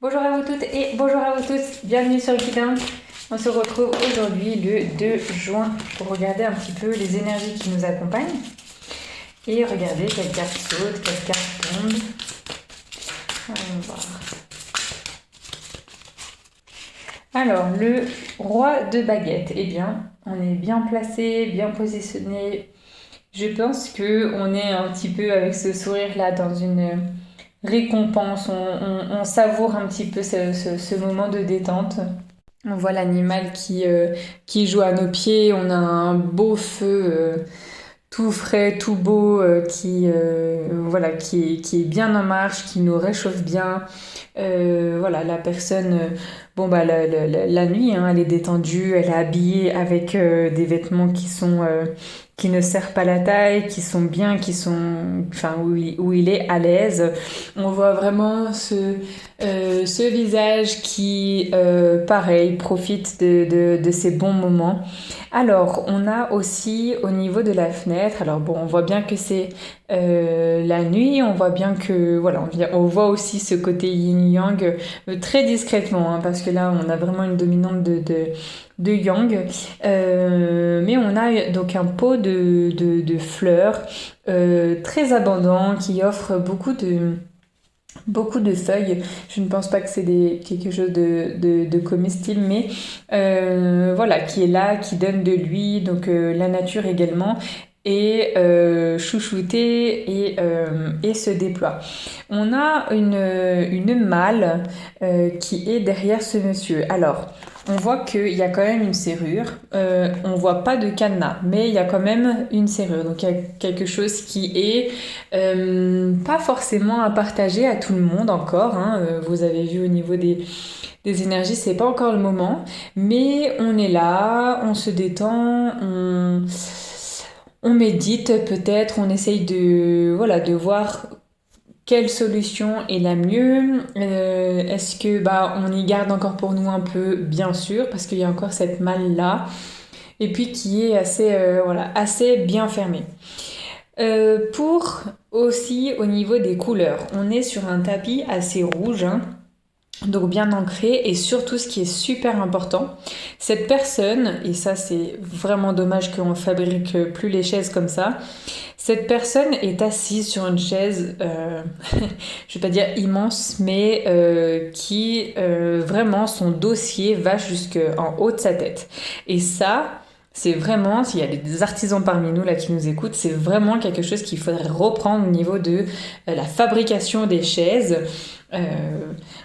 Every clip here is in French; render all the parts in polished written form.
Bonjour à vous toutes et bonjour à vous tous, bienvenue sur Guidin. On se retrouve aujourd'hui le 2 juin pour regarder un petit peu les énergies qui nous accompagnent et regarder quelles cartes sautent, quelles cartes tombent. Allons voir. Alors, le roi de baguette, eh bien, on est bien placé, bien positionné. Je pense qu'on est un petit peu avec ce sourire-là dans une récompense, on savoure un petit peu ce moment de détente. On voit l'animal qui joue à nos pieds, on a un beau feu tout frais, tout beau, voilà, qui est bien en marche, qui nous réchauffe bien. Voilà, la personne, bon bah la nuit, hein, elle est détendue, elle est habillée avec des vêtements qui ne serrent pas la taille, qui sont bien, enfin où il est à l'aise. On voit vraiment ce visage qui, pareil, profite de ces bons moments. Alors, on a aussi au niveau de la fenêtre, alors bon, on voit bien que c'est la nuit, on voit bien que, voilà, on voit aussi ce côté yin-yang très discrètement, hein, parce que là, on a vraiment une dominante de yang. Mais on a donc un pot de fleurs très abondant qui offre beaucoup de feuilles. Je ne pense pas que c'est quelque chose de comestible, mais voilà, qui est là, qui donne de lui, donc la nature également, et chouchouté et se déploie. On a une malle qui est derrière ce monsieur. Alors, on voit qu'il y a quand même une serrure. On voit pas de cadenas, mais il y a quand même une serrure. Donc il y a quelque chose qui est pas forcément à partager à tout le monde encore. Hein. Vous avez vu au niveau des énergies, c'est pas encore le moment. Mais on est là, on se détend, on médite peut-être, on essaye voilà, de voir quelle solution est la mieux. Est-ce que on y garde encore pour nous un peu, bien sûr, parce qu'il y a encore cette malle là, et puis qui est assez bien fermée. Pour aussi au niveau des couleurs, on est sur un tapis assez rouge, hein, donc bien ancré, et surtout ce qui est super important, cette personne, et ça c'est vraiment dommage qu'on fabrique plus les chaises comme ça, cette personne est assise sur une chaise, je vais pas dire immense, mais qui vraiment son dossier va jusqu'en haut de sa tête. Et ça, c'est vraiment, s'il y a des artisans parmi nous là qui nous écoutent, c'est vraiment quelque chose qu'il faudrait reprendre au niveau de la fabrication des chaises. Euh,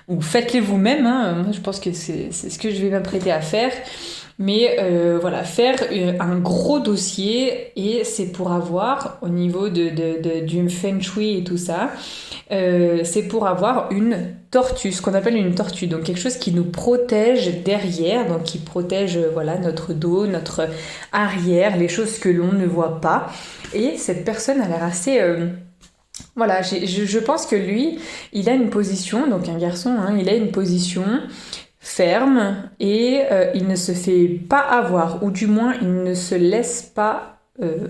ou faites-les vous-même, hein. Moi je pense que c'est ce que je vais m'apprêter à faire. Mais voilà, faire un gros dossier, et c'est pour avoir, au niveau du feng shui et tout ça, c'est pour avoir une tortue, ce qu'on appelle une tortue, donc quelque chose qui nous protège derrière, donc qui protège voilà, notre dos, notre arrière, les choses que l'on ne voit pas. Et cette personne a l'air assez... voilà, je pense que lui, il a une position, donc un garçon, hein, il a une position ferme, et il ne se fait pas avoir, ou du moins il ne se laisse pas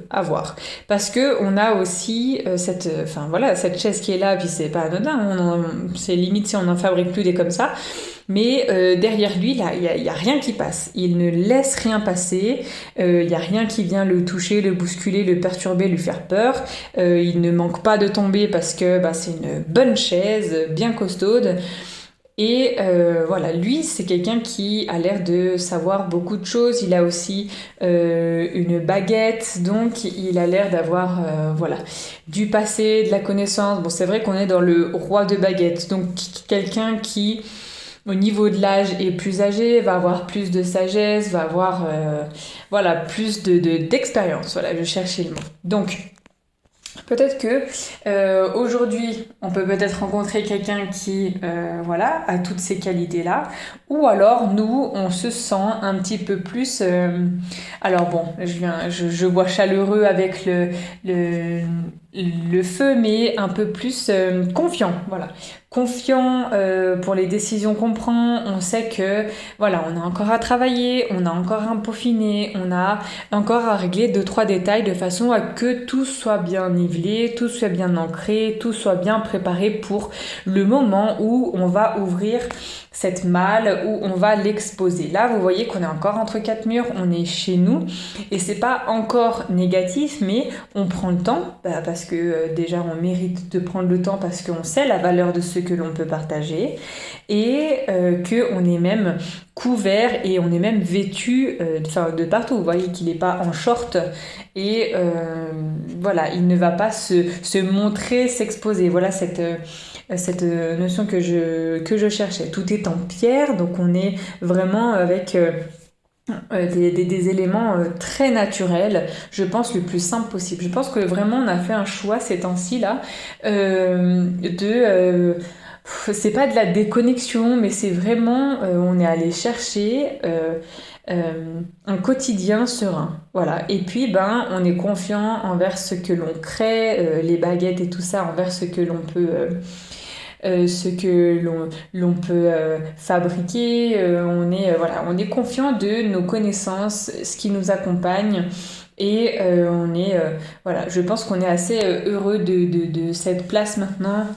avoir, parce que on a aussi cette chaise qui est là, puis c'est pas anodin, c'est limite si on en fabrique plus des comme ça, mais derrière lui là il y a rien qui passe, il ne laisse rien passer, il y a rien qui vient le toucher, le bousculer, le perturber, lui faire peur, il ne manque pas de tomber parce que c'est une bonne chaise bien costaude. Et voilà, lui, c'est quelqu'un qui a l'air de savoir beaucoup de choses. Il a aussi une baguette, donc il a l'air d'avoir voilà, du passé, de la connaissance. Bon, c'est vrai qu'on est dans le roi de baguette, donc quelqu'un qui, au niveau de l'âge, est plus âgé, va avoir plus de sagesse, va avoir voilà, plus d'expérience. Voilà, je cherchais le mot. Donc, peut-être que aujourd'hui, on peut peut-être rencontrer quelqu'un qui voilà, a toutes ces qualités-là, ou alors nous, on se sent un petit peu plus... alors bon, je vois chaleureux avec le feu, mais un peu plus confiant, voilà. confiant pour les décisions qu'on prend, on sait que voilà, on a encore à travailler, on a encore à peaufiner, on a encore à régler 2-3 détails de façon à que tout soit bien nivelé, tout soit bien ancré, tout soit bien préparé pour le moment où on va ouvrir cette malle, où on va l'exposer. Là, vous voyez qu'on est encore entre quatre murs, on est chez nous et c'est pas encore négatif, mais on prend le temps parce que déjà on mérite de prendre le temps parce qu'on sait la valeur de ce que l'on peut partager et qu'on est même couvert et on est même vêtu de partout. Vous voyez qu'il n'est pas en short et voilà, il ne va pas se montrer, s'exposer. Voilà cette notion que je cherchais. Tout est en pierre, donc on est vraiment avec des éléments très naturels, je pense le plus simple possible. Je pense que vraiment on a fait un choix ces temps-ci là c'est pas de la déconnexion, mais c'est vraiment on est allé chercher un quotidien serein. Voilà. Et puis on est confiant envers ce que l'on crée, les baguettes et tout ça, envers ce que l'on peut l'on peut fabriquer. On est confiant de nos connaissances, ce qui nous accompagne. Et voilà, je pense qu'on est assez heureux de cette place maintenant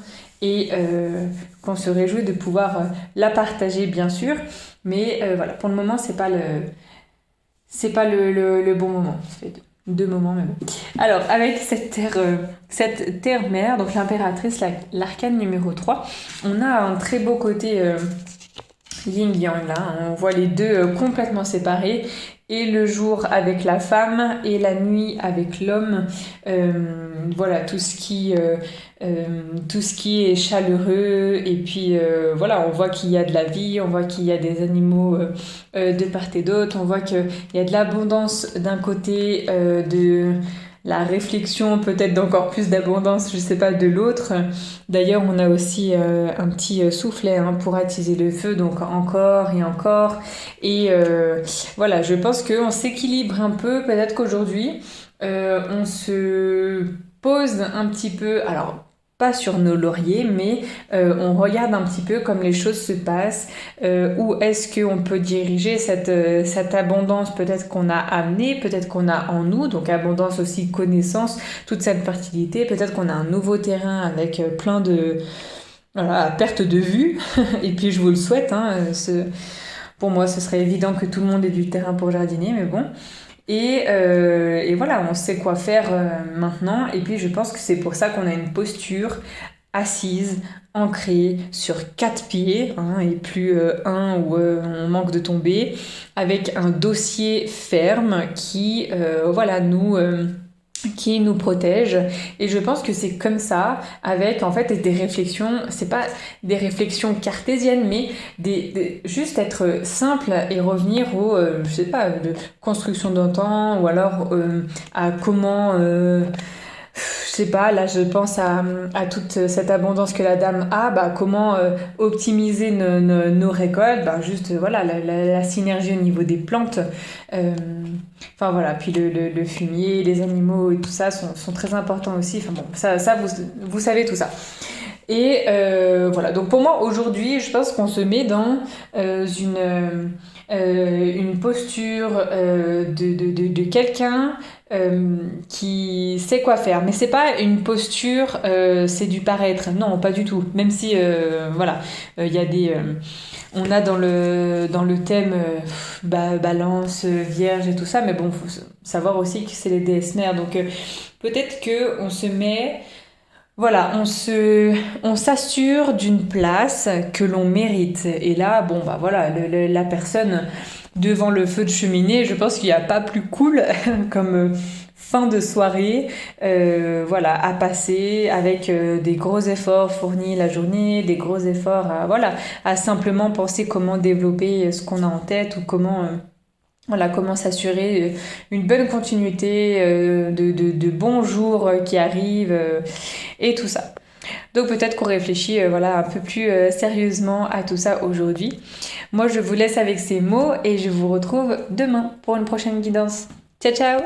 et qu'on se réjouit de pouvoir la partager, bien sûr. Mais voilà, pour le moment, c'est pas le bon moment. Ça fait deux moments même. Alors, avec cette terre-mère, donc l'impératrice, l'arcane numéro 3, on a un très beau côté yin-yang là. On voit les deux complètement séparés. Et le jour avec la femme et la nuit avec l'homme. Voilà, tout ce qui est chaleureux. Et puis voilà, on voit qu'il y a de la vie, on voit qu'il y a des animaux de part et d'autre. On voit qu'il y a de l'abondance d'un côté, de la réflexion, peut-être d'encore plus d'abondance, je sais pas, de l'autre. D'ailleurs, on a aussi un petit soufflet pour attiser le feu, donc encore et encore. Et voilà, je pense qu'on s'équilibre un peu. Peut-être qu'aujourd'hui, on se pose un petit peu, alors pas sur nos lauriers, mais on regarde un petit peu comme les choses se passent, où est-ce qu'on peut diriger cette abondance peut-être qu'on a amenée, peut-être qu'on a en nous, donc abondance aussi, connaissance, toute cette fertilité, peut-être qu'on a un nouveau terrain avec plein de voilà, perte de vue, et puis je vous le souhaite, pour moi ce serait évident que tout le monde ait du terrain pour jardiner, mais bon. Et voilà, on sait quoi faire maintenant. Et puis je pense que c'est pour ça qu'on a une posture assise, ancrée sur 4 pieds, et plus un où on manque de tomber, avec un dossier ferme voilà, qui nous protège. Et je pense que c'est comme ça, avec en fait des réflexions, c'est pas des réflexions cartésiennes, mais juste être simple et revenir je sais pas, de construction d'un temps, ou alors à comment je sais pas, là je pense à toute cette abondance que la dame a, comment optimiser nos récoltes, juste voilà, la synergie au niveau des plantes. Enfin voilà, puis le fumier, les animaux et tout ça sont très importants aussi. Enfin bon, ça vous savez tout ça. Et voilà, donc pour moi aujourd'hui, je pense qu'on se met dans une posture de quelqu'un qui sait quoi faire. Mais c'est pas une posture, c'est du paraître. Non, pas du tout. Même si, voilà, il y a on a dans le thème balance, vierge et tout ça, mais bon, faut savoir aussi que c'est les déesses mères. Donc peut-être qu'on se met... Voilà, on s'assure d'une place que l'on mérite. Et là, voilà, la personne devant le feu de cheminée, je pense qu'il n'y a pas plus cool comme fin de soirée, voilà, à passer avec des gros efforts fournis la journée, des gros efforts à simplement penser comment développer ce qu'on a en tête ou comment s'assurer une bonne continuité de bons jours qui arrivent et tout ça. Donc peut-être qu'on réfléchit un peu plus sérieusement à tout ça aujourd'hui. Moi je vous laisse avec ces mots et je vous retrouve demain pour une prochaine guidance. Ciao ciao!